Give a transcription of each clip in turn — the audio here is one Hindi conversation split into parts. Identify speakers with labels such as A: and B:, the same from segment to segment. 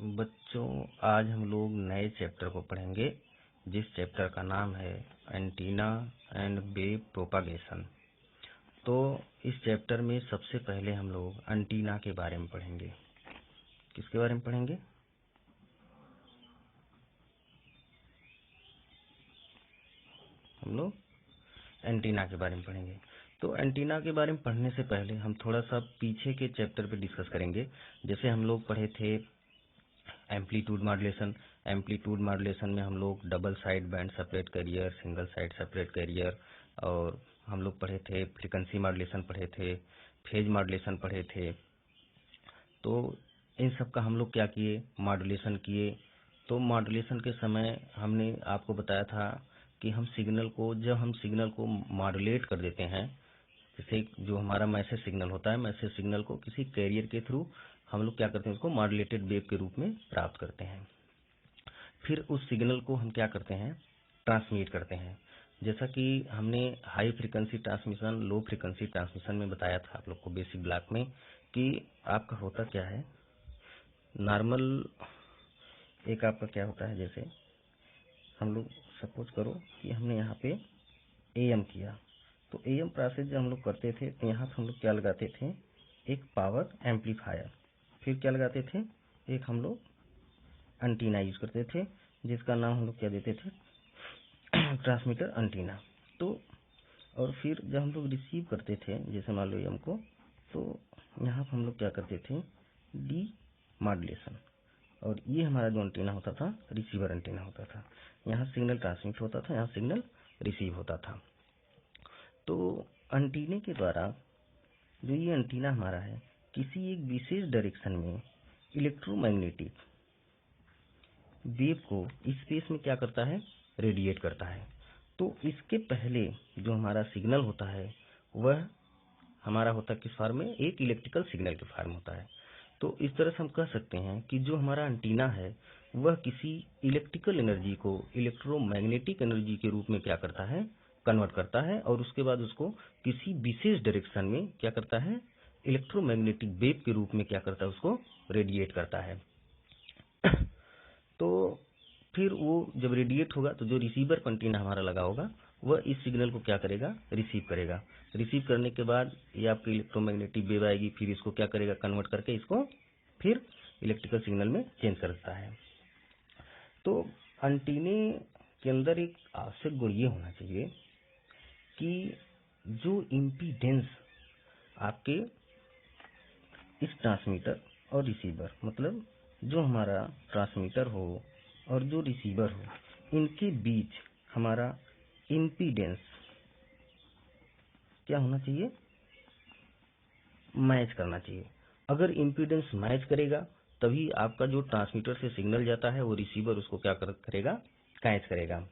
A: बच्चों, आज हम लोग नए चैप्टर को पढ़ेंगे जिस चैप्टर का नाम है एंटीना एंड वेव प्रोपागेशन। तो इस चैप्टर में सबसे पहले हम लोग एंटीना के बारे में पढ़ेंगे। किसके बारे में पढ़ेंगे? हम लोग एंटीना के बारे में पढ़ेंगे। तो एंटीना के बारे में पढ़ने से पहले हम थोड़ा सा पीछे के चैप्टर पे डिस्कस करेंगे। जैसे हम लोग पढ़े थे एम्पलीट्यूड मॉड्यूलेशन। एम्पलीट्यूड मॉड्यूलेशन में हम लोग double side band separate carrier, single side separate carrier, और हम लोग पढ़े थे फ्रीक्वेंसी मॉड्यूलेशन पढ़े थे, फेज मॉड्यूलेशन पढ़े थे। तो इन सब का हम लोग क्या किए? मॉड्यूलेशन किए। तो मॉड्यूलेशन के समय हमने आपको बताया था कि जब हम सिग्नल को मॉड्यूलेट कर देते हैं, जैसे जो हमारा मैसेज सिग्नल होता है, मैसेज सिग्नल को किसी कैरियर के थ्रू हम लोग क्या करते हैं, उसको मॉड्यूलेटेड वेव के रूप में प्राप्त करते हैं। फिर उस सिग्नल को हम क्या करते हैं? ट्रांसमिट करते हैं। जैसा कि हमने high frequency transmission, low frequency transmission में बताया था आप लोग को बेसिक ब्लॉक में कि आपका होता क्या है। नॉर्मल एक आपका क्या होता है, जैसे हम लोग सपोज करो कि हमने यहाँ पे एएम किया, तो एएम प्रोसेस जब हम लोग करते थे तो यहाँ हम लोग क्या लगाते थे? एक पावर एम्पलीफायर। फिर क्या लगाते थे? एक हम लोग एंटीना यूज करते थे, जिसका नाम हम लोग क्या देते थे? Transmitter antenna. तो और फिर जब हम लोग रिसीव करते थे, जैसे मान लो एम को, तो यहाँ पर हम लोग क्या करते थे? D modulation. और ये हमारा जो एंटीना होता था, रिसीवर एंटीना होता था। यहाँ सिग्नल ट्रांसमिट होता था, यहाँ सिग्नल रिसीव होता था। तो एंटीने के द्वारा जो ये एंटीना हमारा है, किसी एक विशेष डायरेक्शन में इलेक्ट्रोमैग्नेटिक वेव को स्पेस में क्या करता है? रेडिएट करता है। तो इसके पहले जो हमारा सिग्नल होता है वह हमारा होता किस फॉर्म में? एक इलेक्ट्रिकल सिग्नल के फॉर्म होता है। तो इस तरह से हम कह सकते हैं कि जो हमारा एंटीना है वह किसी इलेक्ट्रिकल एनर्जी को इलेक्ट्रोमैग्नेटिक एनर्जी के रूप में क्या करता है? कन्वर्ट करता है, और उसके बाद उसको किसी विशेष डायरेक्शन में क्या करता है? इलेक्ट्रोमैग्नेटिक वेव के रूप में क्या करता है? उसको रेडिएट करता है। तो फिर वो जब रेडिएट होगा तो जो रिसीवर एंटीना हमारा लगा होगा वह इस सिग्नल को क्या करेगा? रिसीव करेगा। रिसीव करने के बाद ये आपकी इलेक्ट्रोमैग्नेटिक वेव आएगी, फिर इसको क्या करेगा? कन्वर्ट करके इसको फिर इलेक्ट्रिकल सिग्नल में चेंज करता है। तो एंटीने के अंदर एक आवश्यक गुण ये होना चाहिए कि जो इम्पीडेंस आपके इस ट्रांसमीटर और रिसीवर, मतलब जो हमारा ट्रांसमीटर हो और जो रिसीवर हो, इनके बीच हमारा इम्पीडेंस क्या होना चाहिए? मैच करना चाहिए। अगर इम्पीडेंस मैच करेगा तभी आपका जो ट्रांसमीटर से सिग्नल जाता है वो रिसीवर उसको क्या करेगा? कैच करेगा।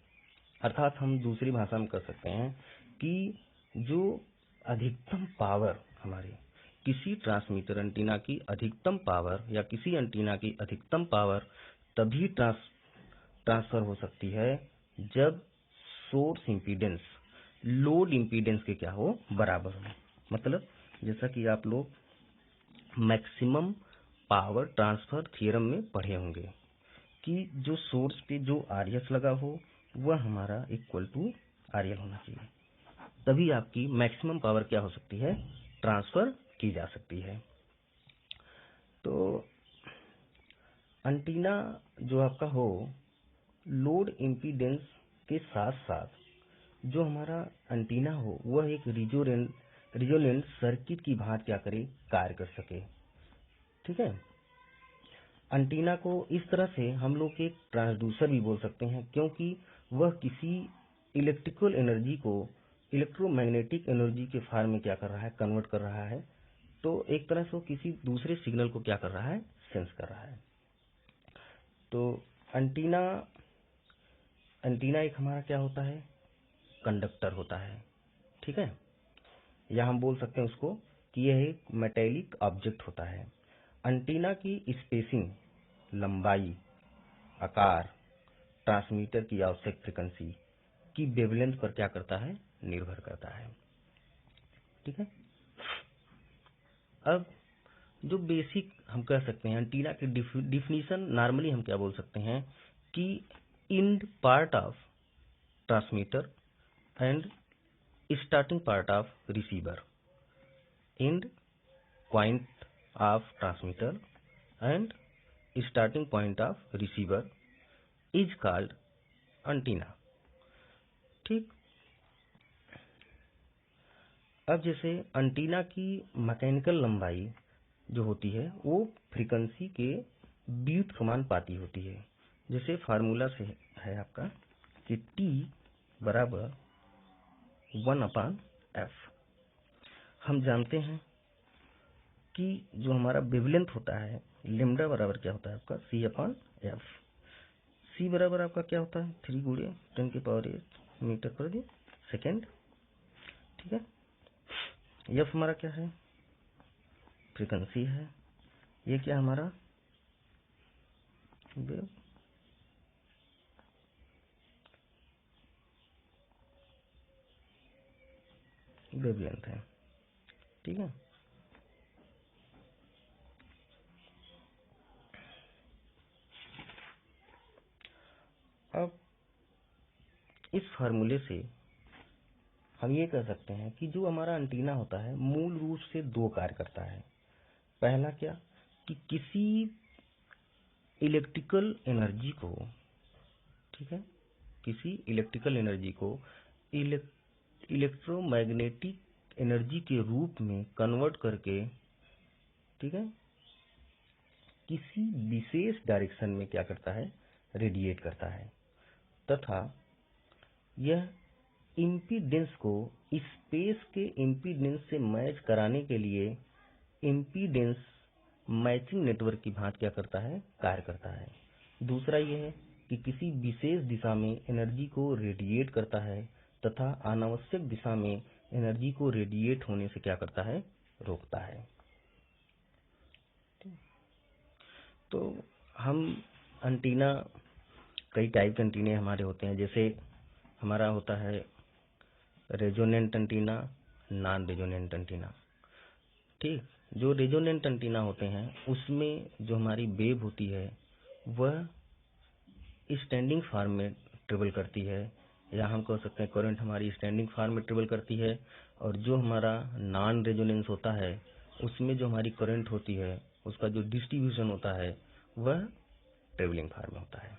A: अर्थात हम दूसरी भाषा में कर सकते हैं कि जो अधिकतम पावर हमारे किसी ट्रांसमीटर एंटीना की अधिकतम पावर या किसी एंटीना की अधिकतम पावर तभी ट्रांसफर हो सकती है जब सोर्स इम्पीडेंस लोड इम्पीडेंस के क्या हो? बराबर हो। मतलब जैसा कि आप लोग मैक्सिमम पावर ट्रांसफर थ्योरम में पढ़े होंगे कि जो सोर्स पे जो आरएस लगा हो वह हमारा इक्वल टू आरएल होना चाहिए, तभी आपकी मैक्सिमम पावर क्या हो सकती है? ट्रांसफर की जा सकती है। तो एंटीना जो आपका हो, लोड इम्पीडेंस के साथ साथ जो हमारा एंटीना हो वह एक रिजोनेंट सर्किट की भांति क्या करे? कार्य कर सके। ठीक है। एंटीना को इस तरह से हम लोग एक ट्रांसड्यूसर भी बोल सकते हैं, क्योंकि वह किसी इलेक्ट्रिकल एनर्जी को इलेक्ट्रोमैग्नेटिक एनर्जी के फॉर्म में क्या कर रहा है? कन्वर्ट कर रहा है। तो एक तरह से वो किसी दूसरे सिग्नल को क्या कर रहा है? सेंस कर रहा है। तो एंटीना एक हमारा क्या होता है? कंडक्टर होता है। ठीक है। या हम बोल सकते हैं उसको कि यह एक मेटेलिक ऑब्जेक्ट होता है। एंटीना की स्पेसिंग, लंबाई, आकार ट्रांसमीटर की आवश्यक फ्रीक्वेंसी की वेवलेंथ पर क्या करता है? निर्भर करता है। ठीक है। अब जो बेसिक हम कह सकते हैं एंटीना की डिफिनीशन नॉर्मली हम क्या बोल सकते हैं कि end part of transmitter and starting part of receiver, end point of transmitter and starting point of receiver is called antenna. ठीक, अब जैसे एंटीना की मैकेनिकल लंबाई जो होती है वो फ्रीक्वेंसी के व्युत्क्रमानुपाती होती है। जैसे फार्मूला से है आपका कि T बराबर 1/f। हम जानते हैं कि जो हमारा वेवलेंथ होता है लेम्डा बराबर क्या होता है आपका C/f। C बराबर आपका क्या होता है 3 × 10⁸ मीटर पर सेकेंड। ठीक है, F हमारा क्या है फ्रीक्वेंसी है, ये क्या हमारा वेवलेंथ है। ठीक है, अब इस फार्मूले से हम ये कह सकते हैं कि जो हमारा एंटीना होता है मूल रूप से 2 कार्य करता है। पहला क्या कि किसी इलेक्ट्रिकल एनर्जी को, ठीक है, किसी इलेक्ट्रिकल एनर्जी को इलेक्ट्रोमैग्नेटिक एनर्जी के रूप में कन्वर्ट करके, ठीक है, किसी विशेष डायरेक्शन में क्या करता है रेडिएट करता है, तथा यह इम्पीडेंस को स्पेस के इम्पीडेंस से मैच कराने के लिए इम्पीडेंस मैचिंग नेटवर्क की भांति क्या करता है कार्य करता है। दूसरा यह है कि किसी विशेष दिशा में एनर्जी को रेडिएट करता है तथा अनावश्यक दिशा में एनर्जी को रेडिएट होने से क्या करता है रोकता है। तो हम एंटीना, कई टाइप के एंटीने हमारे होते हैं। जैसे हमारा होता है resonant antenna, non resonant antenna. ठीक, जो रेजोनेंट एंटीना होते हैं उसमें जो हमारी वेव होती है वह स्टैंडिंग फॉर्म में ट्रेवल करती है, या हम कह सकते हैं करंट हमारी स्टैंडिंग फॉर्म में ट्रेवल करती है। और जो हमारा नॉन रेजोनेंस होता है उसमें जो हमारी करंट होती है उसका जो डिस्ट्रीब्यूशन होता है वह ट्रेवलिंग फॉर्म में होता है।